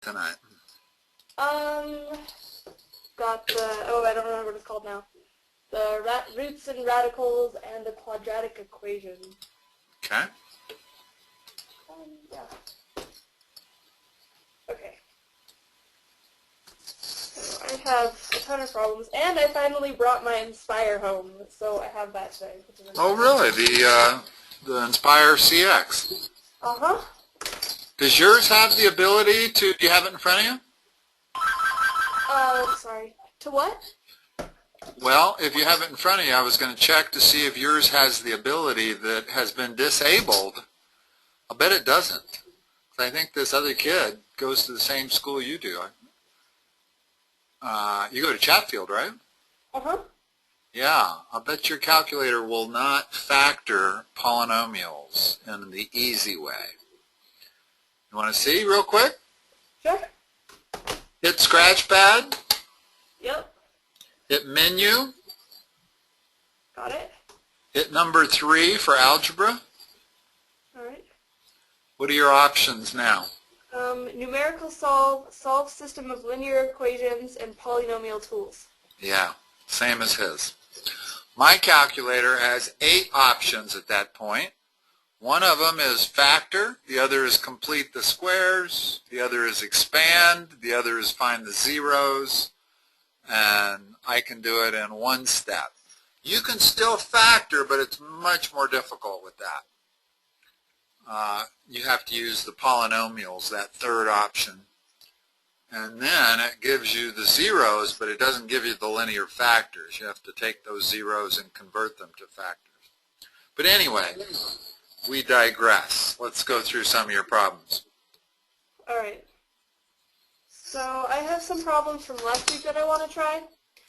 tonight? Got the, oh, I don't remember what it's called now. The roots and radicals and the quadratic equation. Okay. Yeah. Okay. So I have a ton of problems, and I finally brought my Inspire home, so I have that today. Oh, really? The Inspire CX. Uh-huh. Does yours have the ability to, do you have it in front of you? Sorry. To what? Well, if you have it in front of you, I was going to check to see if yours has the ability that has been disabled. I bet it doesn't. I think this other kid goes to the same school you do. You go to Chatfield, right? Uh-huh. Yeah, I bet your calculator will not factor polynomials in the easy way. You want to see real quick? Sure. Hit Scratchpad. Yep. Hit Menu. Got it. Hit number 3 for algebra. All right. What are your options now? Numerical solve system of linear equations, and polynomial tools. Yeah, same as his. My calculator has 8 options at that point. One of them is factor, the other is complete the squares, the other is expand, the other is find the zeros, and I can do it in one step. You can still factor, but it's much more difficult with that. You have to use the polynomials, that third option. And then it gives you the zeros, but it doesn't give you the linear factors. You have to take those zeros and convert them to factors. But anyway, we digress. Let's go through some of your problems. All right. So I have some problems from last week that I want to try.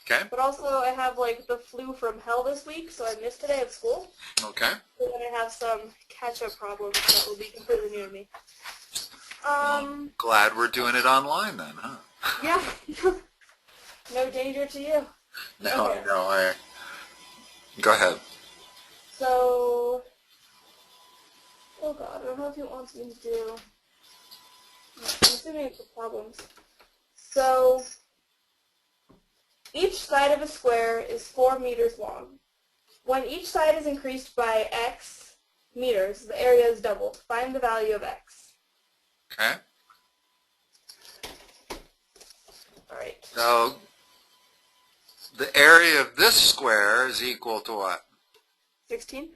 Okay. But also I have like the flu from hell this week, so I missed today at school. Okay. So then I have some catch-up problems that will be completely new to me. Glad we're doing it online then, huh? Yeah. No danger to you. No, Okay. no, go ahead. So, oh god, I don't know if he wants me to do, I'm assuming it's the problems. So, each side of a square is 4 meters long. When each side is increased by x meters, the area is doubled. Find the value of x. Okay. Alright. So the area of this square is equal to what? 16.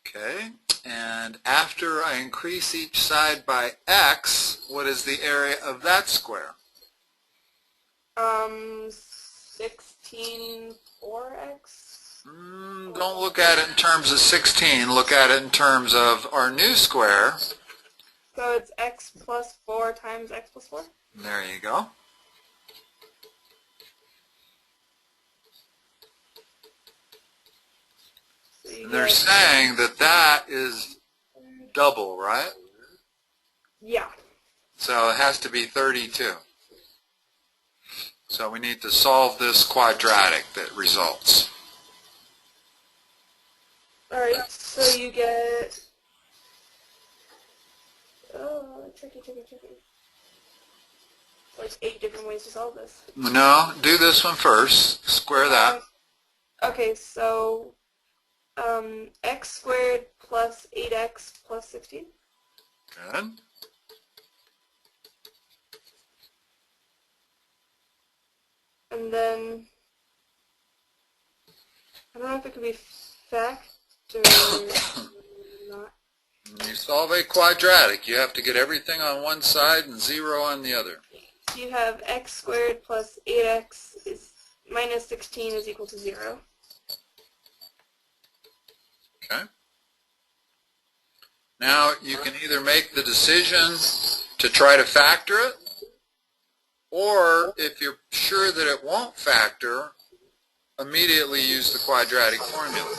Okay. And after I increase each side by x, what is the area of that square? 16 4x. Don't look at it in terms of 16. Look at it in terms of our new square. So it's x plus 4 times x plus 4? There you go. So And they're saying that that is double, right? Yeah. So it has to be 32. So we need to solve this quadratic that results. Alright, so you get, tricky. Like 8 different ways to solve this. No, do this one first. Square that. Okay, so x squared plus 8x plus 16. Good. And then, I don't know if it could be factor or not. When you solve a quadratic, you have to get everything on one side and 0 on the other. You have x squared plus 8x is minus 16 is equal to 0. Okay. Now you can either make the decision to try to factor it, or if you're sure that it won't factor, immediately use the quadratic formula.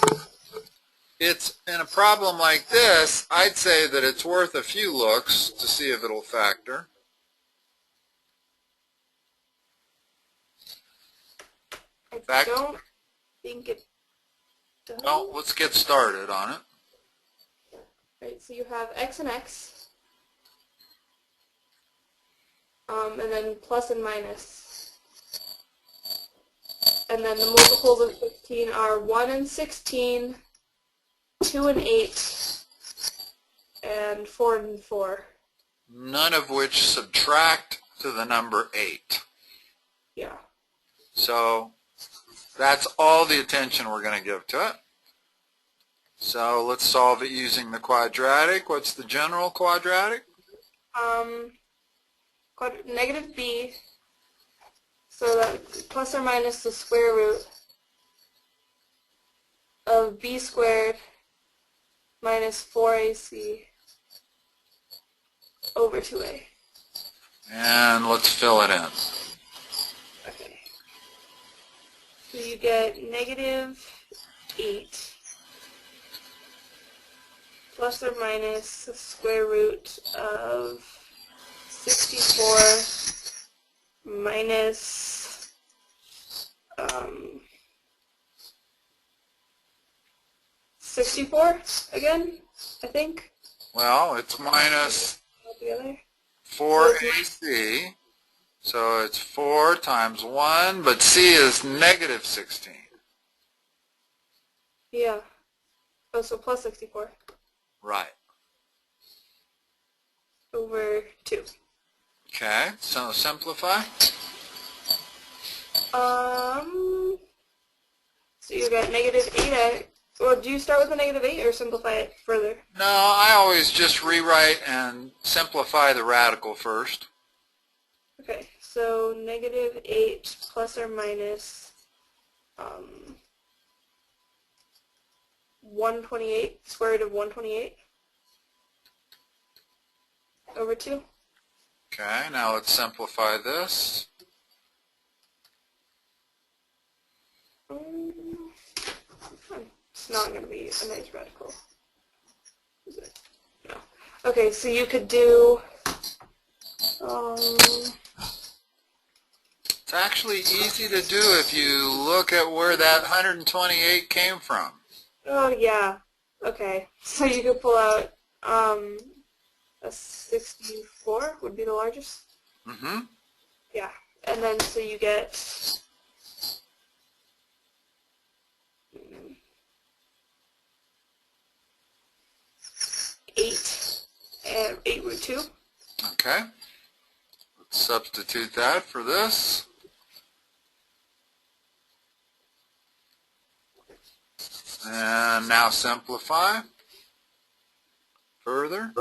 It's in a problem like this, I'd say that it's worth a few looks to see if it'll factor. I don't think it does. Well, let's get started on it. Right, so you have x and x. and then plus and minus. And then the multiples of 16 are 1 and 16, 2 and 8, and 4 and 4. None of which subtract to the number 8. Yeah. So that's all the attention we're going to give to it. So let's solve it using the quadratic. What's the general quadratic? Negative b, so that plus or minus the square root of b squared minus 4ac over 2a. And let's fill it in. Okay. So you get negative 8 plus or minus the square root of 64 minus 64 again, I think. Well, it's minus Altogether. 4ac, so it's 4 times 1, but c is negative 16. Yeah. Oh, so plus 64 Right. over 2. Okay, so simplify. So you got negative 8x. Well, do you start with a negative 8 or simplify it further? No, I always just rewrite and simplify the radical first. Okay, so negative 8 plus or minus 128, square root of 128 over 2. Okay, now let's simplify this. It's not going to be a nice radical, is it? No. Okay, so you could do, It's actually easy to do if you look at where that 128 came from. oh yeah, okay. So you could pull out a 64 would be the largest. Mm-hmm. Yeah, and then so you get 8 root 2. Okay. Let's substitute that for this. And now simplify further.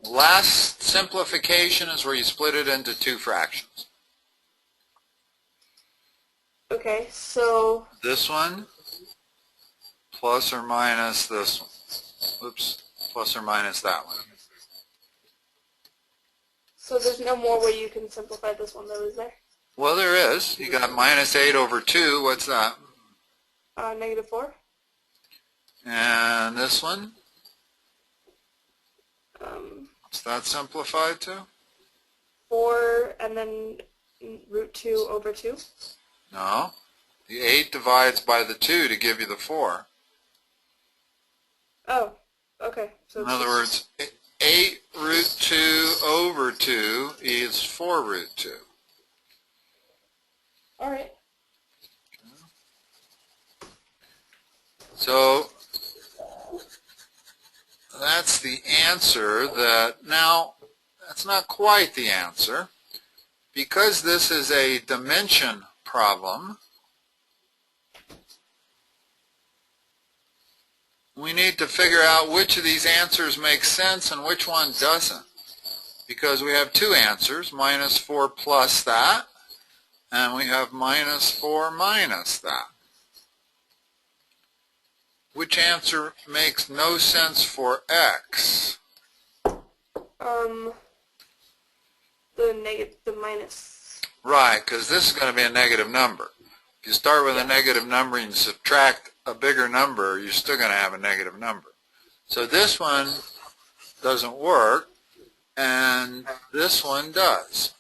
Last simplification is where you split it into 2 fractions. Okay, so This one plus or minus this one. Oops, plus or minus that one. so there's no more way you can simplify this one though, is there? Well, there is. You got minus 8 over 2. What's that? Negative 4. And this one? What's that simplified to? 4 and then root 2 over 2. No. The 8 divides by the 2 to give you the 4. Oh, okay. So In other words, 8 root 2 over 2 is 4 root 2. all right. So that's the answer. Now, that's not quite the answer. Because this is a dimension problem, we need to figure out which of these answers makes sense and which one doesn't. Because we have 2 answers, minus 4 plus that, and we have minus 4 minus that. Which answer makes no sense for x? The minus. Right, because this is going to be a negative number. If you start with a negative number and you subtract a bigger number, you're still going to have a negative number. So this one doesn't work, and this one does.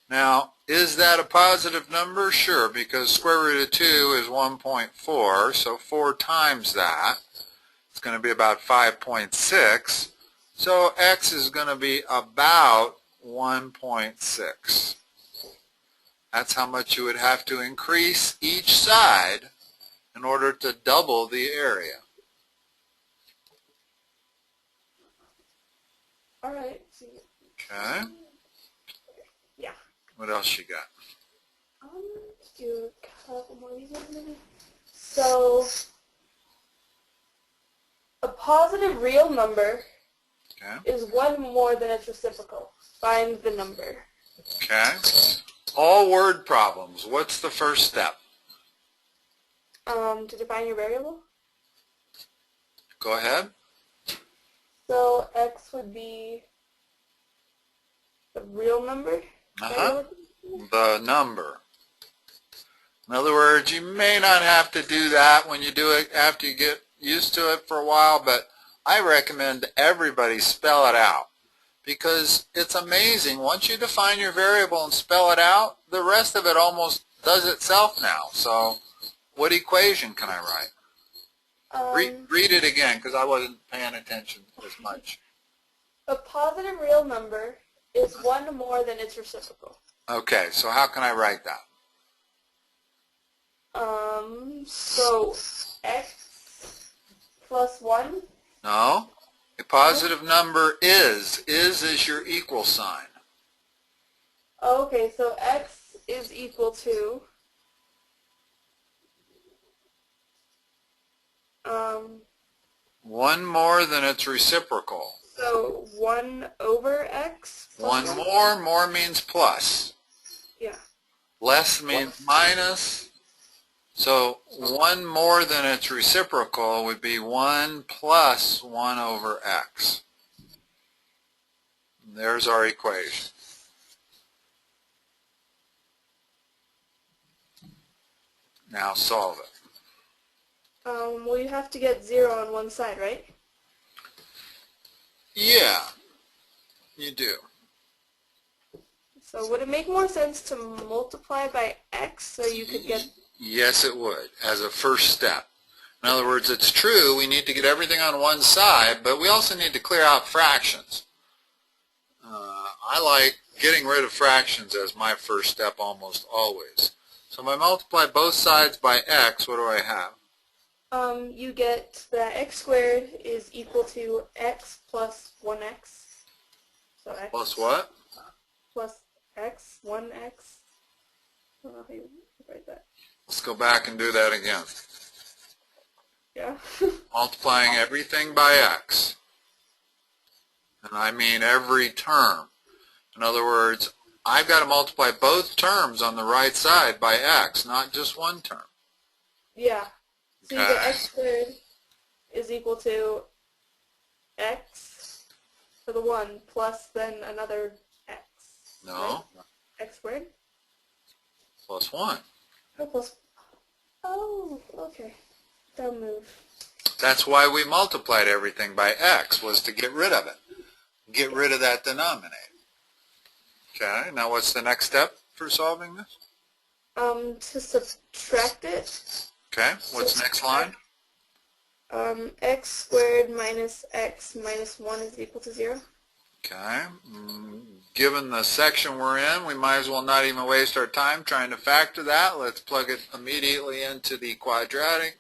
Now, is that a positive number? Sure, because square root of 2 is 1.4, so 4 times that, it's going to be about 5.6. So x is going to be about 1.6. That's how much you would have to increase each side in order to double the area. All right. Okay. Yeah. What else you got? Let's do a couple more of these ones maybe. So, a positive real number Okay. is one more than its reciprocal. Find the number. Okay. All word problems. What's the first step? To define your variable. Go ahead. So x would be the real number. The number. In other words, you may not have to do that when you do it after you get used to it for a while, but I recommend everybody spell it out because it's amazing. Once you define your variable and spell it out, the rest of it almost does itself now. So what equation can I write? Read it again because I wasn't paying attention as much. A positive real number is one more than its reciprocal. Okay, so how can I write that? So x plus 1? No. A positive number is. Is your equal sign. Okay, so x is equal to One more than its reciprocal. so 1 over x plus 1 1? more means plus. Yeah. Less means minus. So 1 more than its reciprocal would be 1 plus 1 over x. There's our equation. Now solve it. Well, you have to get 0 on one side, right? Yeah, you do. So would it make more sense to multiply by x so you could get... Yes, it would, as a first step. In other words, it's true, we need to get everything on one side, but we also need to clear out fractions. I like getting rid of fractions as my first step almost always. So if I multiply both sides by x, what do I have? You get that x squared is equal to x plus 1x. So x Plus what? plus x, 1x. I don't know how you write that. Let's go back and do that again. Yeah. Multiplying everything by x. And I mean every term. In other words, I've got to multiply both terms on the right side by x, not just one term. Yeah. So you get x squared is equal to x for the 1 plus then another x. No. Right? X squared? Plus 1. Oh, plus... Oh, okay. Dumb move. That's why we multiplied everything by x, was to get rid of it. Get rid of that denominator. Okay, now what's the next step for solving this? To subtract it. Okay, what's next line? X squared minus x minus 1 is equal to 0. Okay, given the section we're in, we might as well not even waste our time trying to factor that. Let's plug it immediately into the quadratic.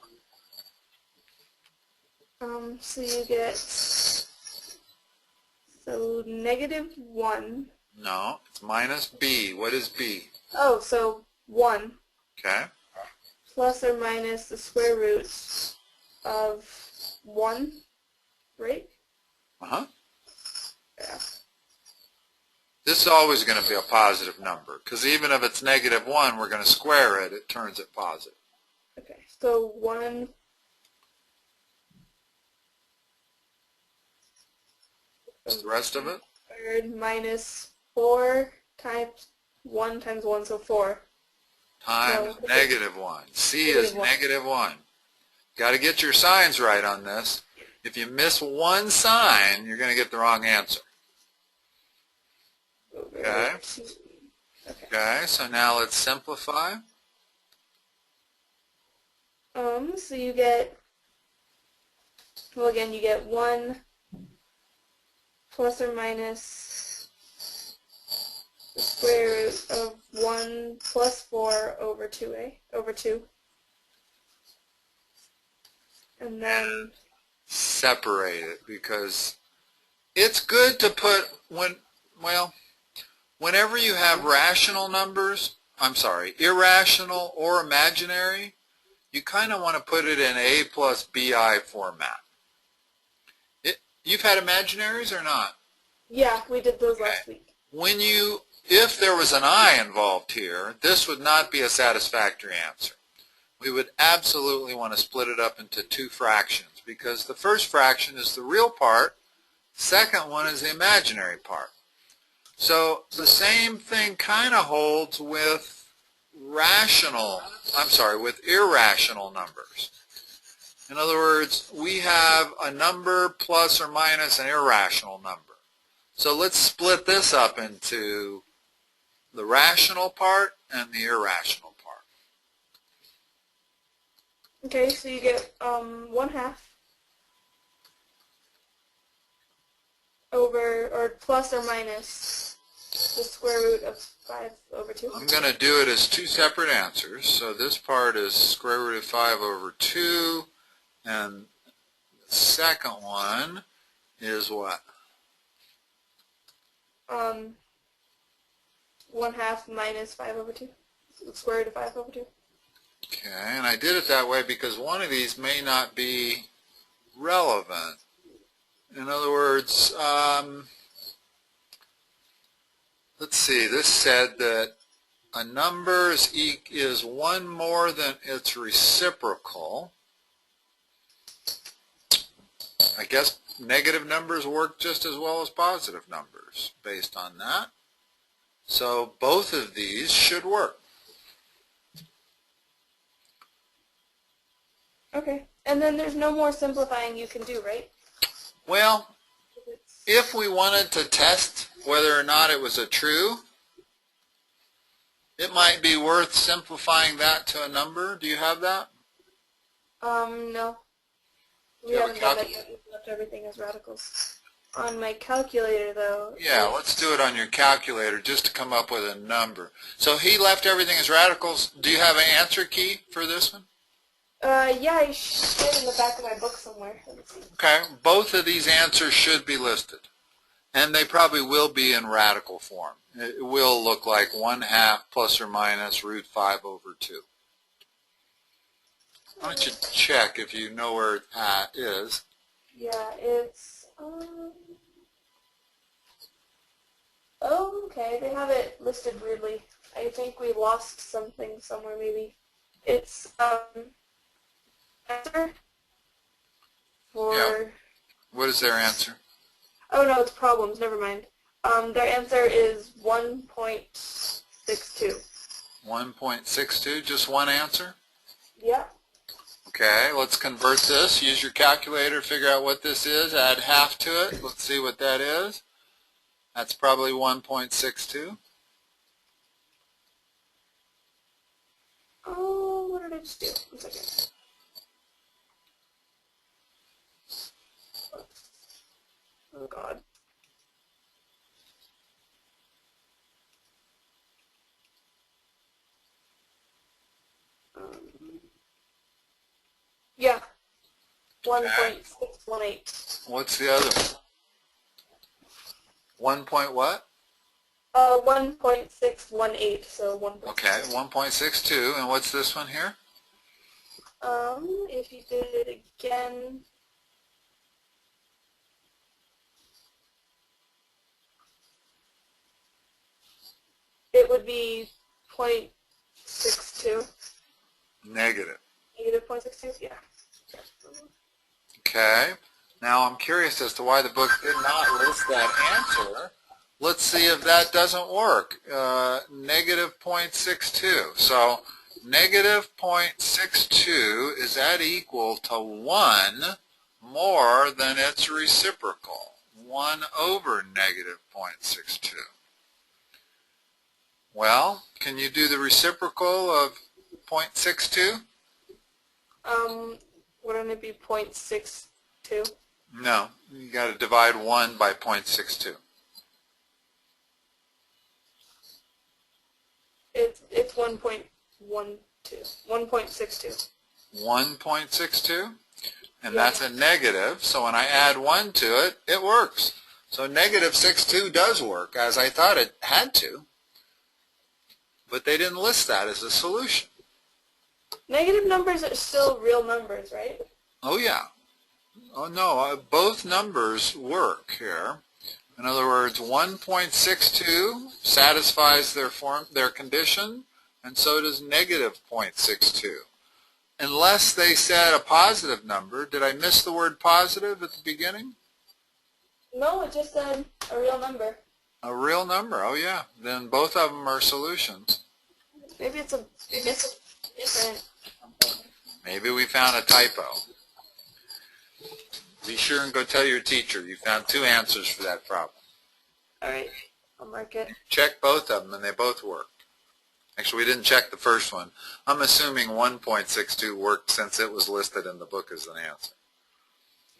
So you get, so negative 1. No, it's minus b. What is b? Oh, so 1 Okay. plus or minus the square root of 1, right? Uh-huh. Yeah. This is always going to be a positive number, because even if it's negative 1, we're going to square it. It turns it positive. Okay, so 1 What's the rest of it? squared minus 4 times 1 times 1, so 4. Times No. negative 1. C is negative 1. Got to get your signs right on this. If you miss one sign, you're going to get the wrong answer. Okay? Okay, so now let's simplify. So you get, well again, you get 1 plus or minus the square root of 1 plus 4 over 2a, over 2. And then separate it, because it's good to put, whenever you have rational numbers, irrational or imaginary, you kind of want to put it in A plus BI format. You've had imaginaries or not? yeah, we did those last week. If there was an I involved here, this would not be a satisfactory answer. We would absolutely want to split it up into two fractions, because the first fraction is the real part, second one is the imaginary part. So the same thing kind of holds with irrational numbers. In other words, we have a number plus or minus an irrational number. So let's split this up into the rational part and the irrational part. Okay, so you get 1/2 over, or plus or minus the square root of 5 over 2. I'm going to do it as two separate answers. So this part is square root of 5 over 2, and the second one is what? 1/2 minus 5 over 2. The square root of 5 over 2. Okay, and I did it that way because one of these may not be relevant. In other words, let's see, this said that a number is one more than its reciprocal. I guess negative numbers work just as well as positive numbers based on that. So both of these should work. Okay, and then there's no more simplifying you can do, right? Well, if we wanted to test whether or not it was a true, it might be worth simplifying that to a number. Do you have that? No. We haven't done that yet. We've left everything as radicals. On my calculator, though. Yeah, let's do it on your calculator just to come up with a number. So he left everything as radicals. Do you have an answer key for this one? Yeah, I should in the back of my book somewhere. Let me see. Okay, both of these answers should be listed. And they probably will be in radical form. It will look like 1/2 plus or minus root 5 over 2. Why don't you check if you know where that is? Yeah, it's, oh, okay, they have it listed weirdly. I think we lost something somewhere, maybe. It's, answer for... Yeah. What is their answer? Oh, no, it's problems, never mind. Their answer is 1.62. 1.62, just one answer? Yeah. Okay, let's convert this. Use your calculator, figure out what this is, add half to it. Let's see what that is. That's probably 1.62. Oh, what did I just do? 1 second. Oh, God. Yeah. 1.618. What's the other one? 1 point what? 1.618, so 1. Okay, 1.62. And what's this one here? If you did it again, it would be 0.62. Negative. Negative 0.62, yeah. Okay. Now I'm curious as to why the book did not list that answer. Let's see if that doesn't work. Negative 0.62. So negative 0.62, is that equal to 1 more than its reciprocal? 1 over negative 0.62. Well, can you do the reciprocal of 0.62? Wouldn't it be 0.62? No, you got to divide 1 by 0.62. It's 1.12, 1.62. 1.62? And Yeah. that's a negative, so when I add 1 to it, it works. So negative 62 does work, as I thought it had to. But they didn't list that as a solution. Negative numbers are still real numbers, right? Oh, yeah. Oh, no, both numbers work here. In other words, 1.62 satisfies their condition, and so does negative 0.62. Unless they said a positive number. Did I miss the word positive at the beginning? No, it just said a real number. A real number, oh yeah. Then both of them are solutions. Maybe it's different. Maybe we found a typo. Be sure and go tell your teacher you found 2 answers for that problem. All right, I'll mark it. Check both of them, and they both work. Actually, we didn't check the first one. I'm assuming 1.62 worked since it was listed in the book as an answer.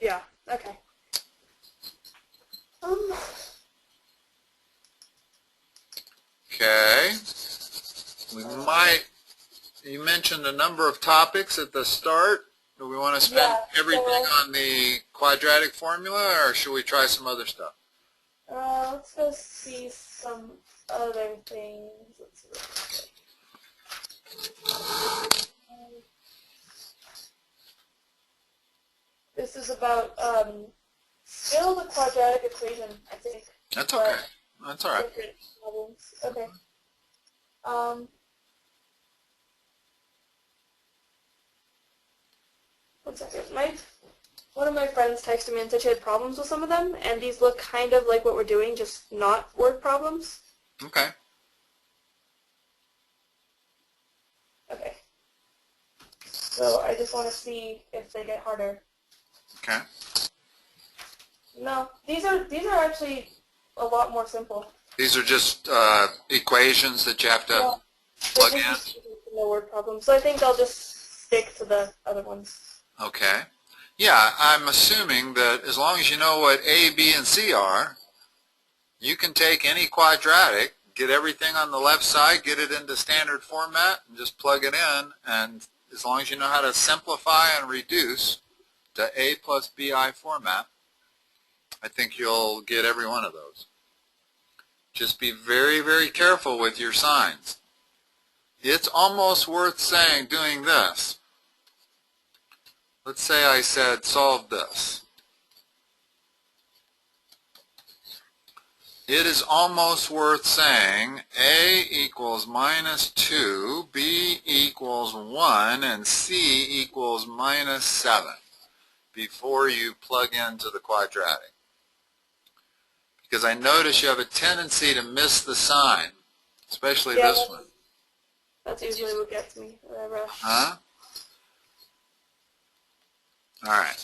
Yeah. Okay. Okay. You mentioned a number of topics at the start. Do we want to spend everything on the quadratic formula, or should we try some other stuff? Let's go see some other things. Let's see. This is about still the quadratic equation, I think. That's okay. That's all right. Different problems. Okay. One second. One of my friends texted me and said she had problems with some of them, and these look kind of like what we're doing, just not word problems. Okay. Okay. So I just want to see if they get harder. Okay. No, these are actually a lot more simple. These are just equations that you have to plug in? No word problems. So I think I'll just stick to the other ones. Okay. Yeah, I'm assuming that as long as you know what A, B, and C are, you can take any quadratic, get everything on the left side, get it into standard format, and just plug it in. And as long as you know how to simplify and reduce to A plus BI format, I think you'll get every one of those. Just be very, very careful with your signs. It's almost worth saying doing this. Let's say I said solve this. It is almost worth saying A equals minus 2, B equals 1, and C equals minus 7 before you plug into the quadratic. Because I notice you have a tendency to miss the sign, especially this one. That's usually what gets me. Whatever. Huh? All right.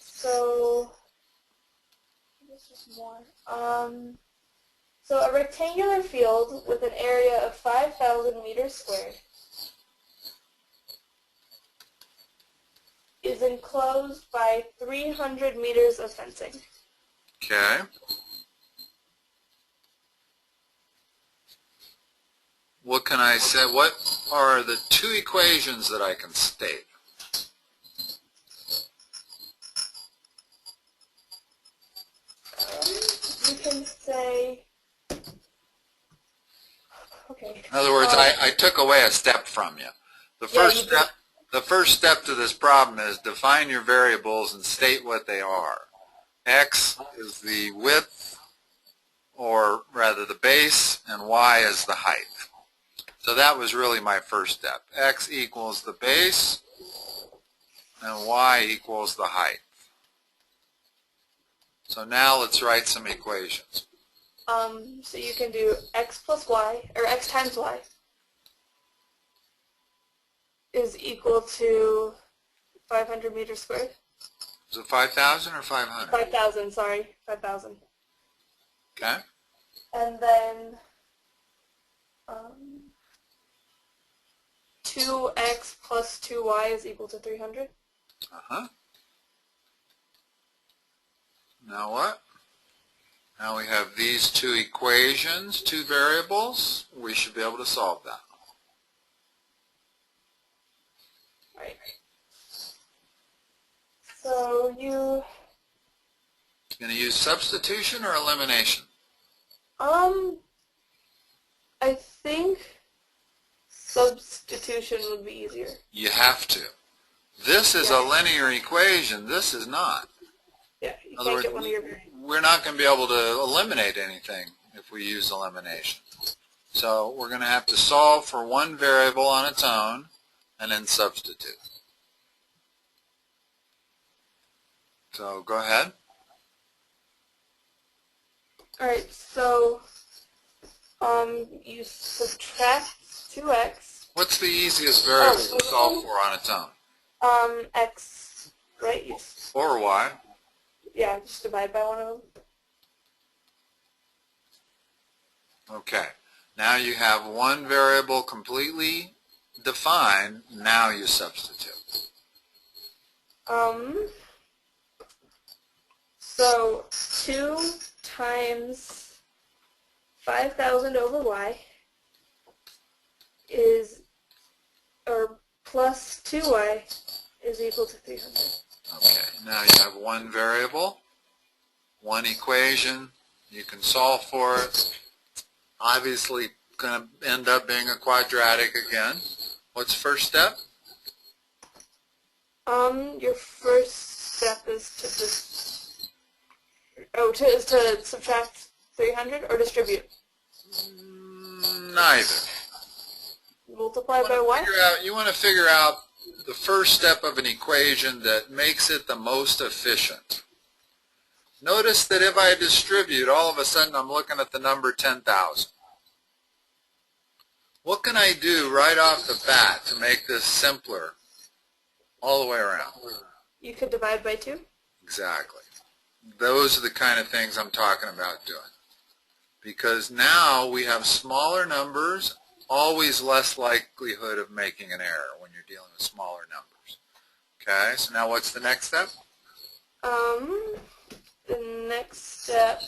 So, this is more. So a rectangular field with an area of 5,000 meters squared is enclosed by 300 meters of fencing. Okay. What can I say? What are the 2 equations that I can state? You can say, okay. In other words, I took away a step from you. The first step to this problem is define your variables and state what they are. X is the width, or rather the base, and Y is the height. So that was really my first step. X equals the base, and Y equals the height. So now let's write some equations. So you can do X plus Y, or X times Y, is equal to 500 meters squared. Is it 5,000 or 500? 5,000, sorry, 5,000. Okay. And then 2x plus 2y is equal to 300. Now what? Now we have these two equations, two variables. We should be able to solve that. Right. So you're going to use substitution or elimination? I think substitution would be easier. You have to. This is a linear equation. This is not. Yeah, you In other can't words, get one of your variables. we're not going to be able to eliminate anything if we use elimination. So we're going to have to solve for one variable on its own and then substitute. So go ahead. Alright, so you subtract 2x. What's the easiest variable to solve for on its own? X, right? Or y. Yeah, just divide by one of them. Okay. Now you have one variable completely defined. Now you substitute. So 2 times 5,000 over y is, or plus 2y is equal to 300. Okay. Now you have one variable, one equation. You can solve for it. Obviously going to end up being a quadratic again. What's the first step? Your first step is to to subtract 300 or distribute. Neither. Multiply by what? You want to figure out the first step of an equation that makes it the most efficient. Notice that if I distribute, all of a sudden I'm looking at the number 10,000. What can I do right off the bat to make this simpler all the way around? You could divide by 2. Exactly. Those are the kind of things I'm talking about doing. Because now we have smaller numbers, always less likelihood of making an error when you're dealing with smaller numbers. Okay, so now what's the next step? The next step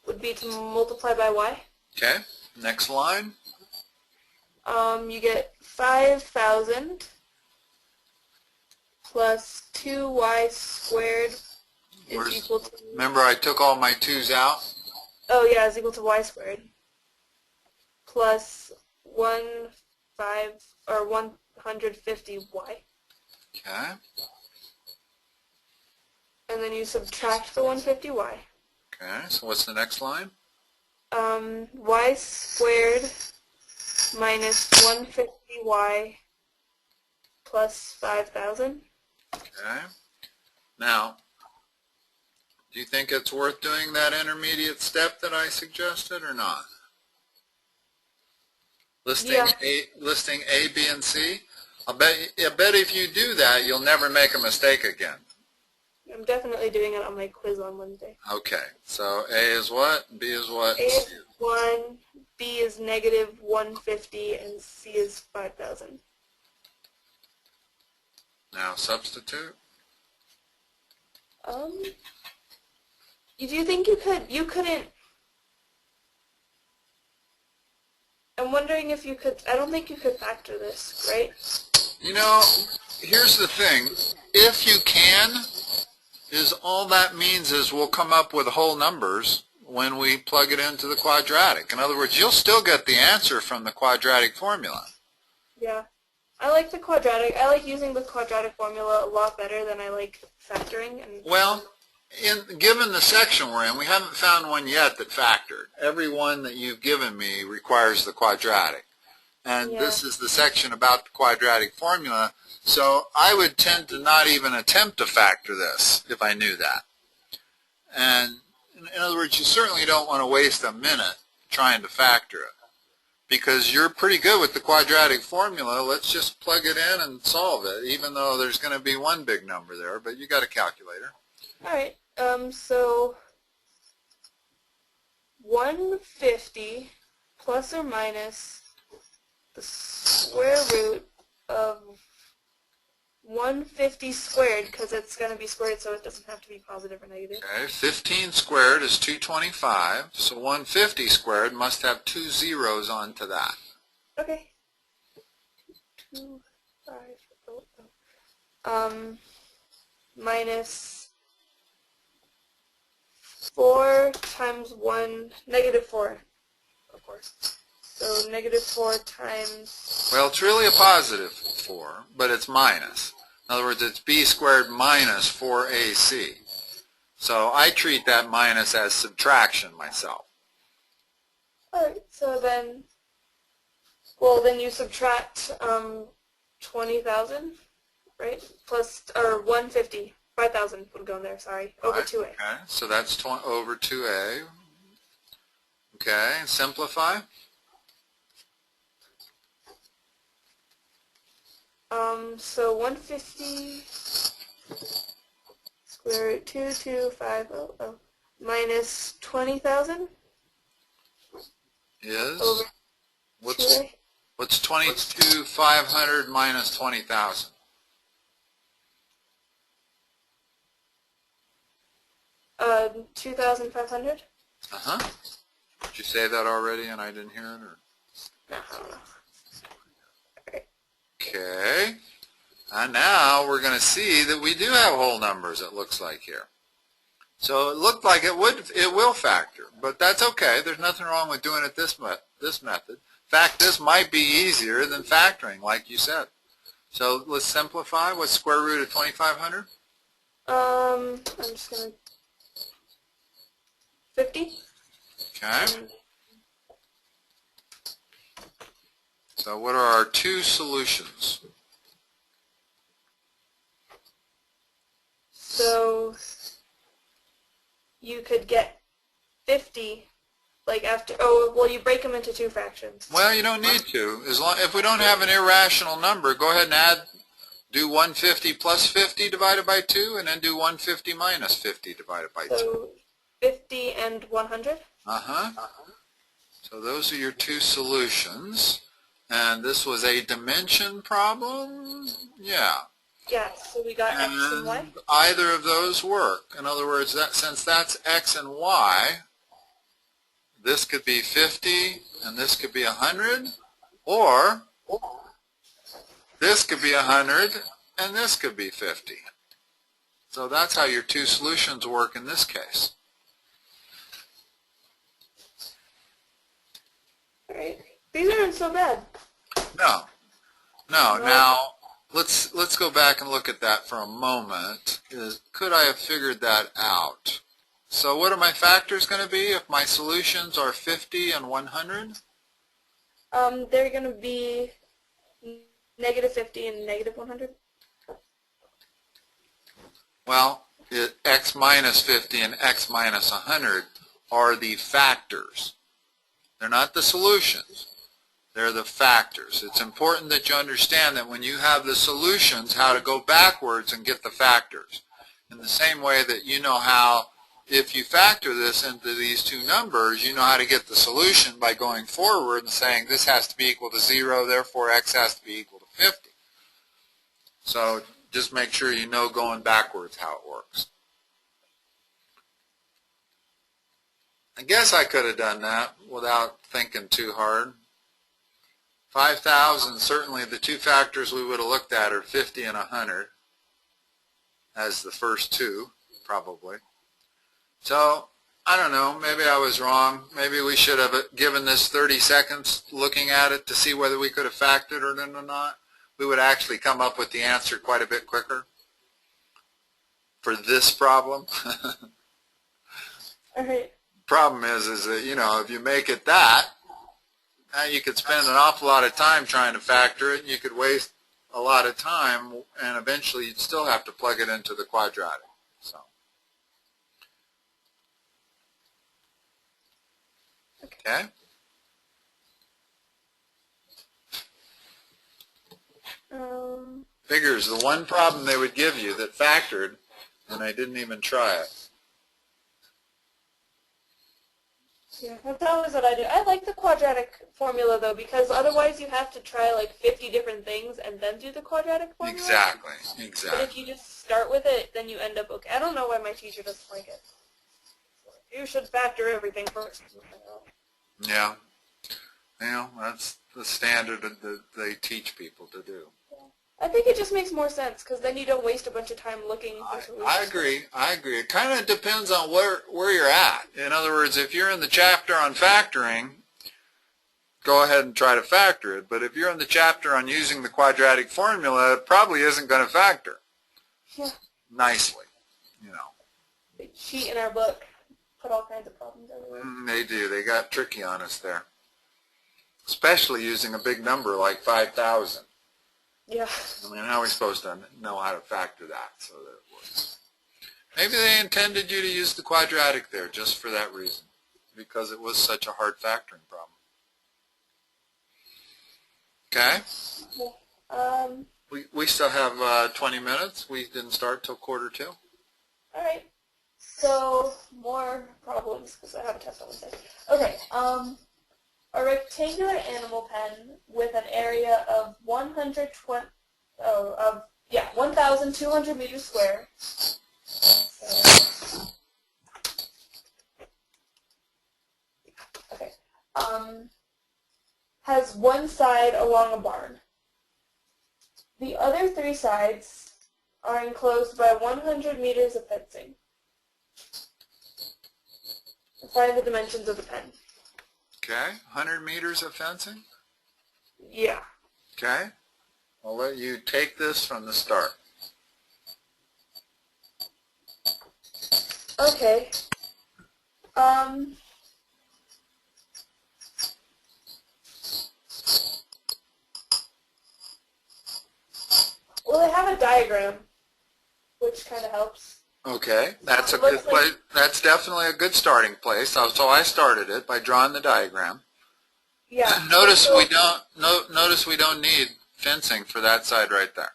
would be to multiply by y. Okay, next line. You get 5,000 plus 2y squared is equal to... Remember I took all my 2's out? Oh yeah, is equal to y squared plus 150y. Okay. And then you subtract the 150y. Okay, so what's the next line? Y squared minus 150y plus 5,000. Okay. Now, do you think it's worth doing that intermediate step that I suggested or not? Listing A, B, and C? I bet if you do that, you'll never make a mistake again. I'm definitely doing it on my quiz on Wednesday. Okay, so A is what? B is what? A is 1, B is negative 150, and C is 5,000. Now substitute. Do you think you couldn't, I'm wondering if you could, I don't think you could factor this, right? You know, here's the thing. If you can, all that means is we'll come up with whole numbers when we plug it into the quadratic. In other words, you'll still get the answer from the quadratic formula. Yeah. I like the quadratic. I like using the quadratic formula a lot better than I like factoring. Well, given the section we're in, we haven't found one yet that factored. Every one that you've given me requires the quadratic. And this is the section about the quadratic formula, so I would tend to not even attempt to factor this if I knew that. And in other words, you certainly don't want to waste a minute trying to factor it, because you're pretty good with the quadratic formula. Let's just plug it in and solve it, even though there's going to be one big number there, but you got a calculator. All right, so 150 plus or minus the square root of 150 squared, because it's going to be squared, so it doesn't have to be positive or negative. Okay, 15 squared is 225, so 150 squared must have two zeros onto that. Okay. 2, 5, minus 4 times 1, negative 4, of course. So negative 4 times... Well, it's really a positive 4, but it's minus. In other words, it's b squared minus 4ac. So I treat that minus as subtraction myself. Alright, so then, well, then you subtract 20,000, right? Plus, or 150, 5,000 would go in there, sorry, over Right. 2a. Okay, so that's over 2a. Okay, simplify. So 150 square root 22500 minus 20,000 Is over what's 2a. what's 22,500 minus 20,000? 2,500. Did you say that already and I didn't hear it? Or? No, I don't know. Alright. Okay, and now we're going to see that we do have whole numbers, it looks like here. So it looked like it will factor, but that's okay. There's nothing wrong with doing it this method. In fact, this might be easier than factoring, like you said. So let's simplify. What's square root of 2,500? I'm just going to 50. Okay. So what are our two solutions? So you could get 50, like after, oh, well, you break them into two fractions. Well, you don't need to. If we don't have an irrational number, go ahead and do 150 plus 50 divided by 2, and then do 150 minus 50 divided by 2. So 50 and 100? So those are your two solutions. And this was a dimension problem? Yeah. Yeah, so we got X and Y? Either of those work. In other words, since that's X and Y, this could be 50 and this could be 100, or this could be 100 and this could be 50. So that's how your two solutions work in this case. Alright. These aren't so bad. No. Now, let's go back and look at that for a moment. Could I have figured that out? So what are my factors going to be if my solutions are 50 and 100? They're going to be negative 50 and negative 100. Well, x minus 50 and x minus 100 are the factors. They're not the solutions. They're the factors. It's important that you understand that when you have the solutions, how to go backwards and get the factors. In the same way that you know how, if you factor this into these two numbers, you know how to get the solution by going forward and saying this has to be equal to 0, therefore x has to be equal to 50. So just make sure you know going backwards how it works. I guess I could have done that without thinking too hard. 5,000, certainly the two factors we would have looked at are 50 and 100 as the first two, probably. So, I don't know, maybe I was wrong. Maybe we should have given this 30 seconds looking at it to see whether we could have factored it or not. We would actually come up with the answer quite a bit quicker for this problem. All right. Problem is that, you know, if you make it that, you could spend an awful lot of time trying to factor it, and you could waste a lot of time, and eventually you'd still have to plug it into the quadratic. So. Okay? Figures, the one problem they would give you that factored, and I didn't even try it. Yeah, that's always what I do. I like the quadratic formula though, because otherwise you have to try like 50 different things and then do the quadratic formula. Exactly, But exactly. if you just start with it, then you end up okay. I don't know why my teacher doesn't like it. You should factor everything first. Yeah. That's the standard that they teach people to do. I think it just makes more sense because then you don't waste a bunch of time looking for solutions. I agree. I agree. It kind of depends on where you're at. In other words, if you're in the chapter on factoring, go ahead and try to factor it. But if you're in the chapter on using the quadratic formula, it probably isn't going to factor nicely, They cheat in our book, put all kinds of problems everywhere. They do. They got tricky on us there, especially using a big number like 5,000. Yeah. I mean, how are we supposed to know how to factor that so that it works? Maybe they intended you to use the quadratic there just for that reason, because it was such a hard factoring problem. Okay? We still have 20 minutes. We didn't start till 1:45. All right. So more problems because I have a test on Wednesday. Okay. A rectangular animal pen with an area of 1,200 meters square. Okay. Has one side along a barn. The other three sides are enclosed by 100 meters of fencing. Find the dimensions of the pen. Okay? 100 meters of fencing? Yeah. Okay? I'll let you take this from the start. Okay. Well, they have a diagram, which kind of helps. Okay, that's a good place. That's definitely a good starting place. So I started it by drawing the diagram. Yeah. Notice we don't need fencing for that side right there.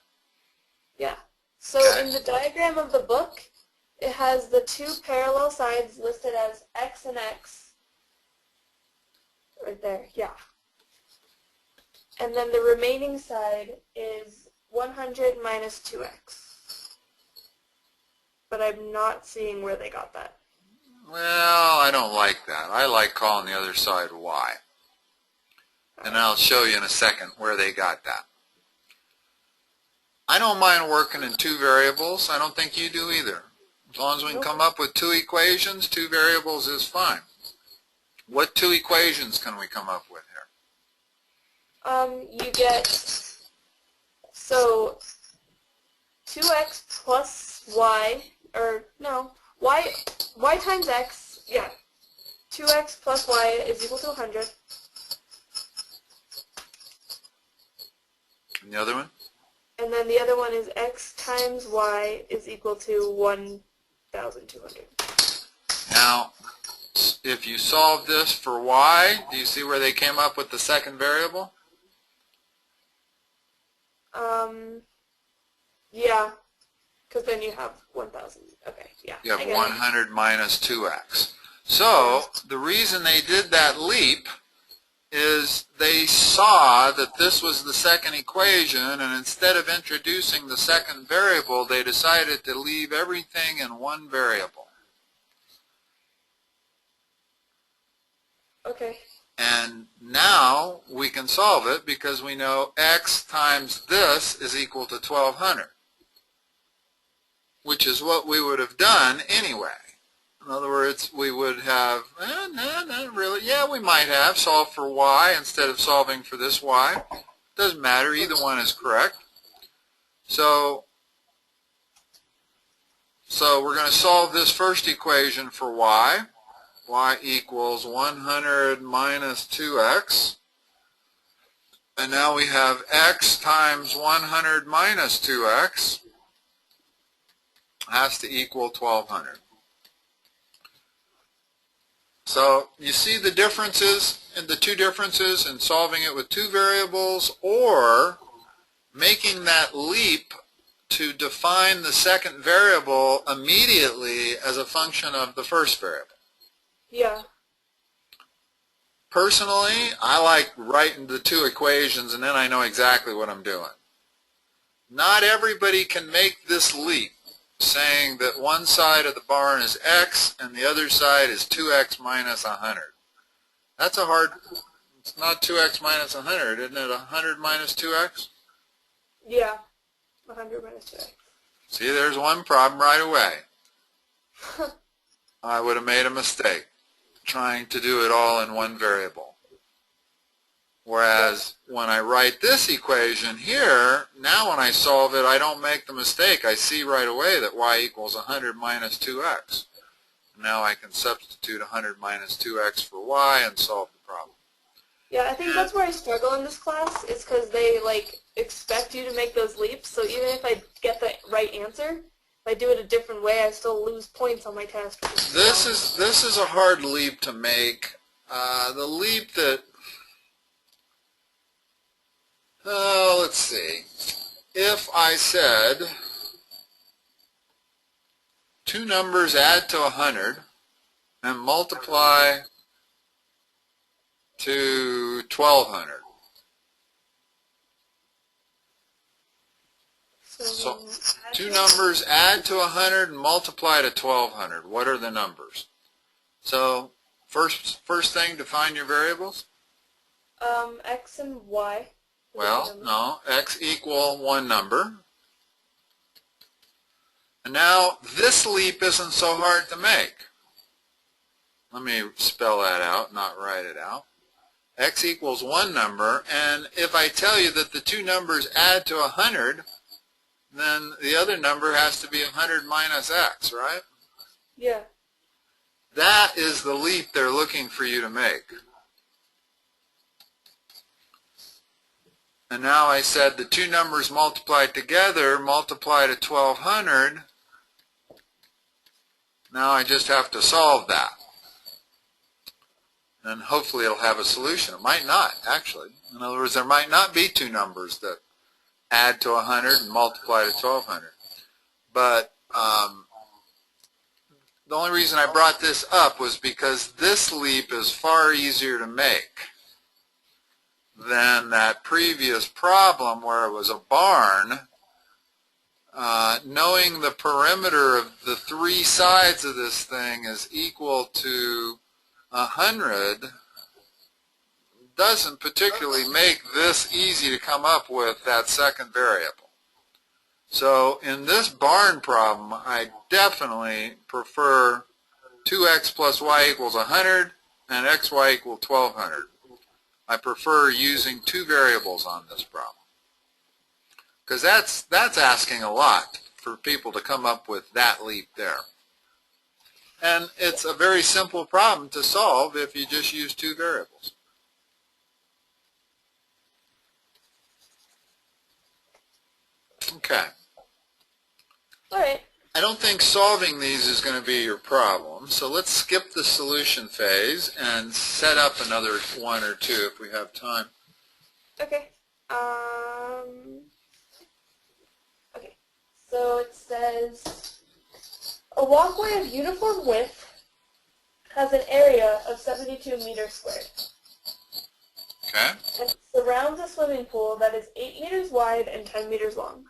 Yeah. So Okay. in the diagram of the book, it has the two parallel sides listed as x and x. Right there. Yeah. And then the remaining side is 100 minus 2x. But I'm not seeing where they got that. Well, I don't like that. I like calling the other side y. And I'll show you in a second where they got that. I don't mind working in two variables. I don't think you do either. As long as we can come up with two equations, two variables is fine. What two equations can we come up with here? You get, so 2x plus y, or no, y times x, yeah, 2x plus y is equal to 100. And the other one? And then the other one is x times y is equal to 1,200. Now, if you solve this for y, do you see where they came up with the second variable? Yeah, because then you have 1,000. Okay, yeah. You have 100 minus 2x. So, the reason they did that leap is they saw that this was the second equation, and instead of introducing the second variable, they decided to leave everything in one variable. Okay. And now we can solve it because we know x times this is equal to 1,200, which is what we would have done anyway. In other words, we would have, no, not really. Yeah, we might have solved for y instead of solving for this y. Doesn't matter. Either one is correct. So we're going to solve this first equation for y. Y equals 100 minus 2x. And now we have x times 100 minus 2x has to equal 1,200. So you see the differences, and the two differences in solving it with two variables or making that leap to define the second variable immediately as a function of the first variable. Yeah. Personally, I like writing the two equations and then I know exactly what I'm doing. Not everybody can make this leap, saying that one side of the barn is x and the other side is 2x minus 100. That's a hard, it's not 2x minus 100, isn't it 100 minus 2x? Yeah, 100 minus 2x. See, there's one problem right away. I would have made a mistake trying to do it all in one variable. Whereas when I write this equation here, now when I solve it, I don't make the mistake. I see right away that y equals 100 minus 2x. Now I can substitute 100 minus 2x for y and solve the problem. Yeah, I think that's where I struggle in this class, is because they, like, expect you to make those leaps, so even if I get the right answer, if I do it a different way, I still lose points on my test. This is a hard leap to make. The leap that, let's see. If I said two numbers add to 100 and multiply to 1200. So two numbers add to 100 and multiply to 1200. What are the numbers? So first thing, define your variables. X and Y. Well, no, x equal one number. And now this leap isn't so hard to make. Let me spell that out, not write it out. X equals one number, and if I tell you that the two numbers add to 100, then the other number has to be 100 minus x, right? Yeah. That is the leap they're looking for you to make. And now I said the two numbers multiplied together multiply to 1200. Now I just have to solve that. And hopefully it'll have a solution. It might not, actually. In other words, there might not be two numbers that add to 100 and multiply to 1200. But the only reason I brought this up was because this leap is far easier to make than that previous problem where it was a barn. Knowing the perimeter of the three sides of this thing is equal to 100 doesn't particularly make this easy to come up with that second variable. So in this barn problem, I definitely prefer 2x plus y equals 100 and xy equal 1200. I prefer using two variables on this problem. Because that's asking a lot for people to come up with that leap there. And it's a very simple problem to solve if you just use two variables. Okay. All right. I don't think solving these is going to be your problem, so let's skip the solution phase and set up another one or two if we have time. Okay. Okay. So it says a walkway of uniform width has an area of 72 meters squared. Okay. And surrounds a swimming pool that is 8 meters wide and 10 meters long.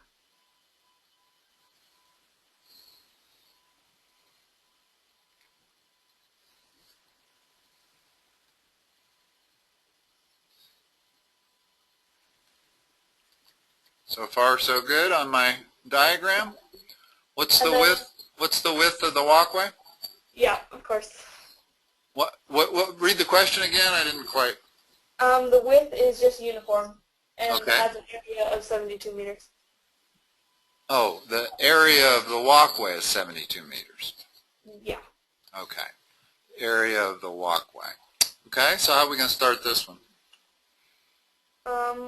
So far so good on my diagram. What's the width? What's the width of the walkway? Yeah, of course. What read the question again? I didn't quite. The width is just uniform and Okay. has an area of 72 meters. Oh, the area of the walkway is 72 meters. Yeah. Okay. Area of the walkway. Okay, so how are we going to start this one?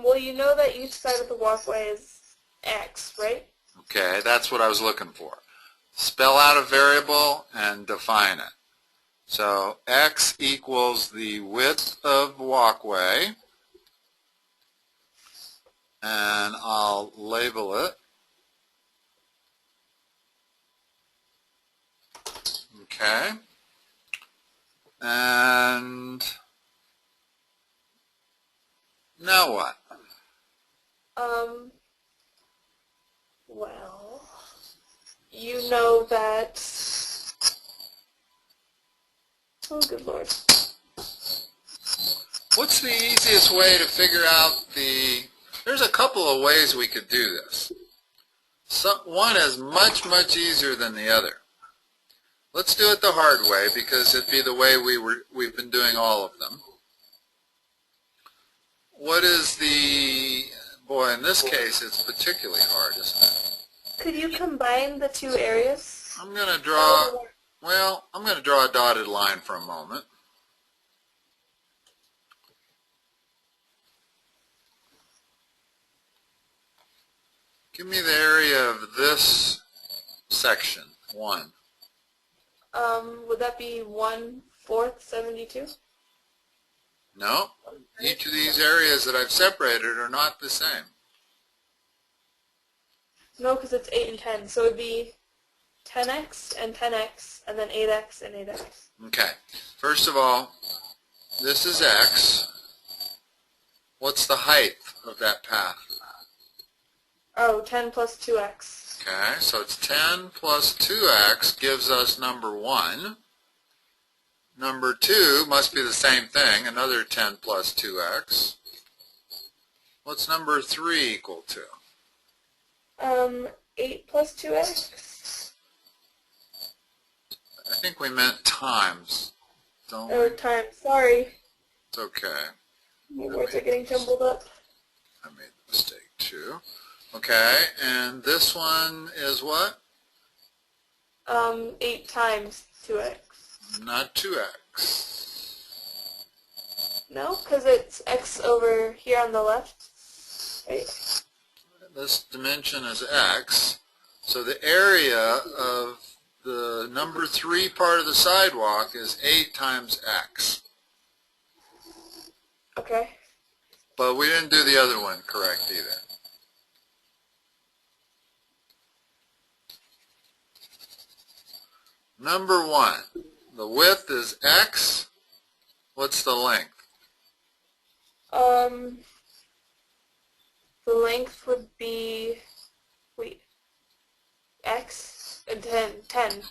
Well, you know that each side of the walkway is x, right? Okay, that's what I was looking for. Spell out a variable and define it. So x equals the width of walkway, and I'll label it. Okay. And Now what? Well, you know that, oh good lord. What's the easiest way to figure out there's a couple of ways we could do this. One is much easier than the other. Let's do it the hard way because it'd be the way we've been doing all of them. What is boy, in this case it's particularly hard, isn't it? Could you combine the two areas? I'm going to draw a dotted line for a moment. Give me the area of this section, 1. Would that be 1/4 72? No, each of these areas that I've separated are not the same. No, because it's 8 and 10, so it would be 10x and 10x, and then 8x and 8x. Okay, first of all, this is x. What's the height of that path? Oh, 10 plus 2x. Okay, so it's 10 plus 2x gives us number 1. Number 2 must be the same thing, another 10 plus 2x. What's number 3 equal to? 8 plus 2x. I think we meant times, don't we? Oh, times. Sorry. It's okay. My words are getting jumbled up. I made the mistake too. Okay, and this one is what? 8 times 2x. Not 2x. No, because it's x over here on the left. Right? This dimension is x. So the area of the number 3 part of the sidewalk is 8 times x. Okay. But we didn't do the other one correct either. Number 1, the width is x. What's the length? The length would be, wait, x and 10.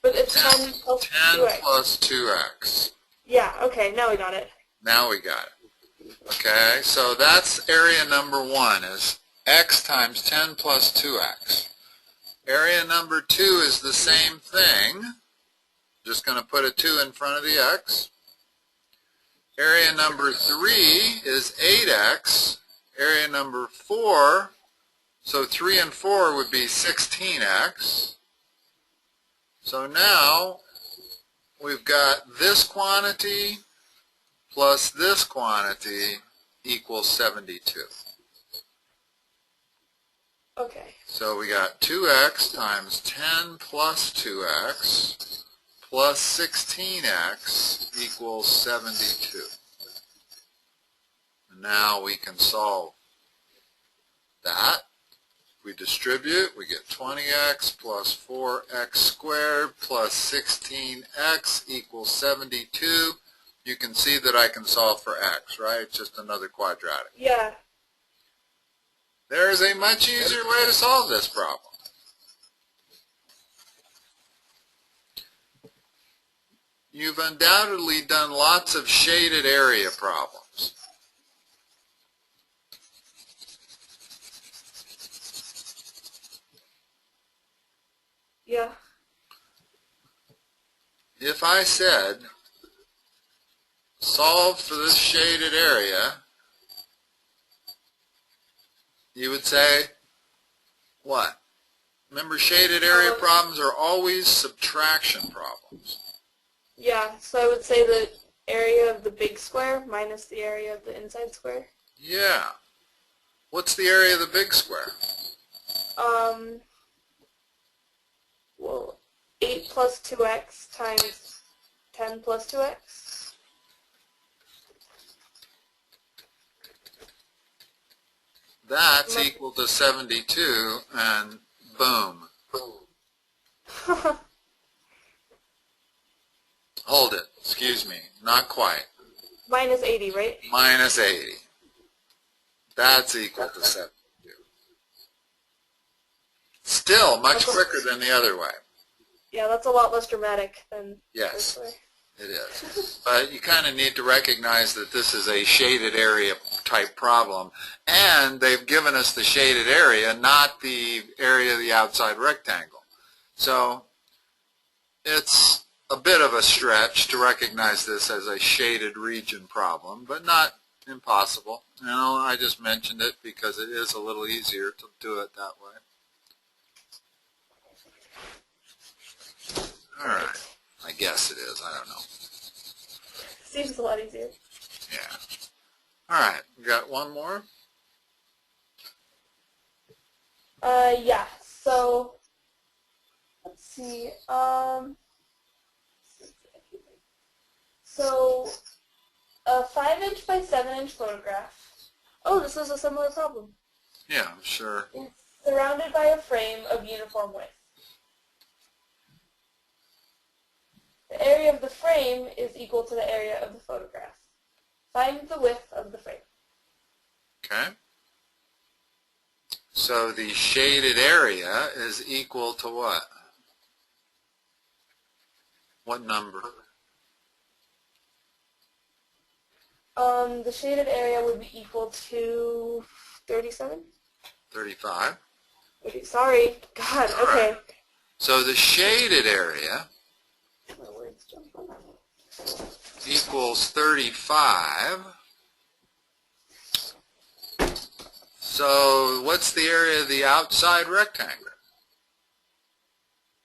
But it's 10 plus 10 2x. plus 2x. Yeah, okay, now we got it. Now we got it. Okay, so that's area number 1 is x times 10 plus 2x. Area number 2 is the same thing. Just going to put a 2 in front of the x. Area number 3 is 8x. Area number 4, so 3 and 4 would be 16x. So now we've got this quantity plus this quantity equals 72. Okay. So we got 2x times 10 plus 2x plus 16x equals 72. And now we can solve that. We distribute, we get 20x plus 4x squared plus 16x equals 72. You can see that I can solve for x, right? It's just another quadratic. Yeah. There is a much easier way to solve this problem. You've undoubtedly done lots of shaded area problems. Yeah. If I said, solve for this shaded area, you would say, what? Remember, shaded area problems are always subtraction problems. Yeah, so I would say the area of the big square minus the area of the inside square. Yeah. What's the area of the big square? Well, 8 plus 2x times 10 plus 2x. That's equal to 72, and boom. Hold it. Excuse me. Not quite. Minus 80, right? Minus 80. That's equal to 72. Still much quicker than the other way. Yeah, that's a lot less dramatic than Yes, this way. it is. But you kind of need to recognize that this is a shaded area type problem, and they've given us the shaded area, not the area of the outside rectangle. So it's a bit of a stretch to recognize this as a shaded region problem, but not impossible. You know, I just mentioned it because it is a little easier to do it that way. All right. I guess it is. I don't know. Seems a lot easier. Yeah. All right. We got one more? Yeah. So, let's see. So, a 5-inch by 7-inch photograph. Oh, this is a similar problem. Yeah, I'm sure. It's surrounded by a frame of uniform width. The area of the frame is equal to the area of the photograph. Find the width of the frame. Okay. So the shaded area is equal to what? What number? The shaded area would be equal to 37? 35. Sorry. God, okay. So the shaded area My words jump on. equals 35. So what's the area of the outside rectangle?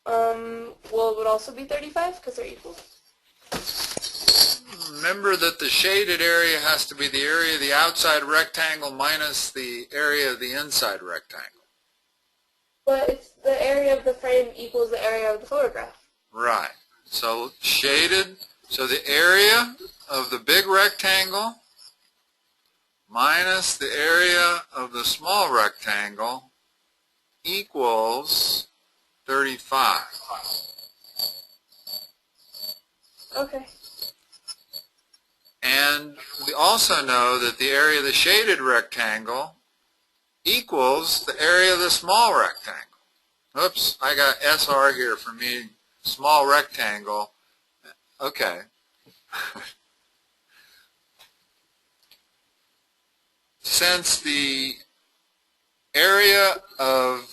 Well, it would also be 35 because they're equal. Remember that the shaded area has to be the area of the outside rectangle minus the area of the inside rectangle. But it's the area of the frame equals the area of the photograph. Right. So shaded, so the area of the big rectangle minus the area of the small rectangle equals 35. Okay. And we also know that the area of the shaded rectangle equals the area of the small rectangle. Oops, I got SR here for me, small rectangle. Okay. Since the area of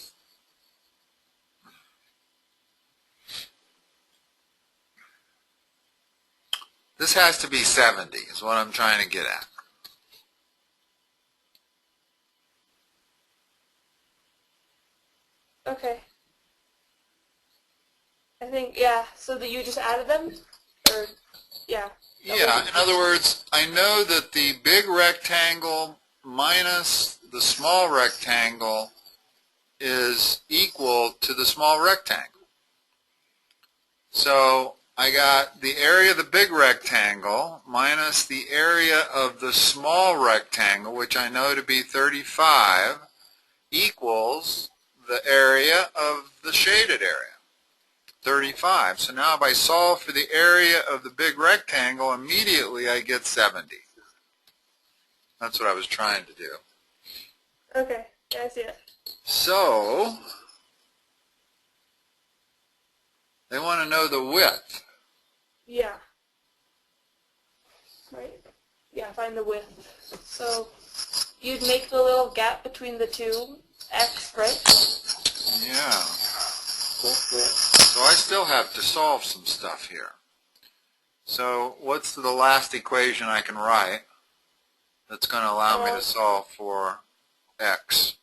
this has to be 70 is what I'm trying to get at. Okay. I think, yeah, so that you just added them? Or, yeah. Yeah, in other words, I know that the big rectangle minus the small rectangle is equal to the small rectangle. So I got the area of the big rectangle minus the area of the small rectangle, which I know to be 35, equals the area of the shaded area, 35. So now if I solve for the area of the big rectangle, immediately I get 70. That's what I was trying to do. Okay, yeah, I see it. So they want to know the width. Yeah. Right? Yeah, find the width. So you'd make the little gap between the two x, right? Yeah. So I still have to solve some stuff here. So what's the last equation I can write that's going to allow me to solve for x?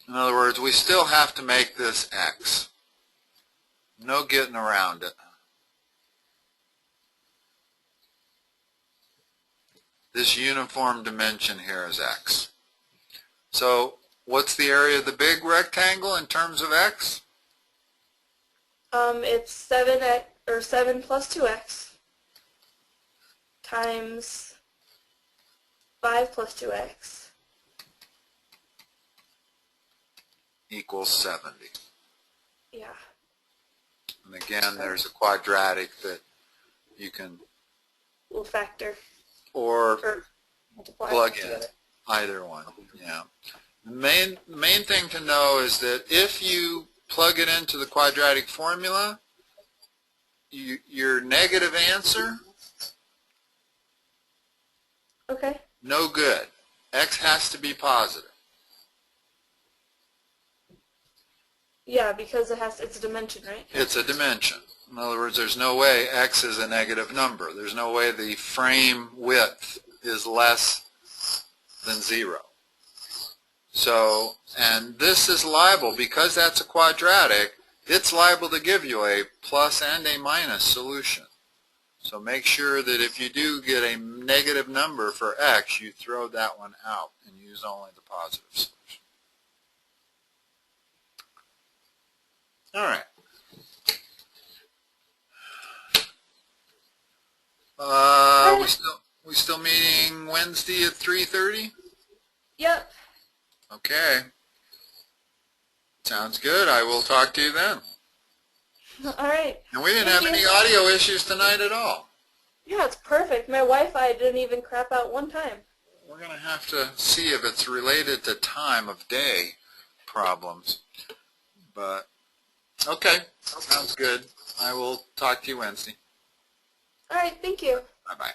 In other words, we still have to make this x. No getting around it. This uniform dimension here is x. So what's the area of the big rectangle in terms of x? It's 7x, or 7 plus 2x times 5 plus 2x. Equals 70. Yeah. And again, there's a quadratic that you can We'll factor. or Or multiply plug in. together. Either one, yeah. The main thing to know is that if you plug it into the quadratic formula, your negative answer, Okay. no good. X has to be positive. Yeah, because it's a dimension, right? It's a dimension. In other words, there's no way X is a negative number. There's no way the frame width is less than 0. So, and this is liable, because that's a quadratic, it's liable to give you a plus and a minus solution. So make sure that if you do get a negative number for X, you throw that one out and use only the positive solution. All right. We still meeting Wednesday at 3:30? Yep. Okay. Sounds good. I will talk to you then. All right. And we didn't have any audio issues tonight at all. Yeah, it's perfect. My Wi-Fi didn't even crap out one time. We're going to have to see if it's related to time of day problems. But, okay. Sounds good. I will talk to you Wednesday. All right. Thank you. Bye-bye.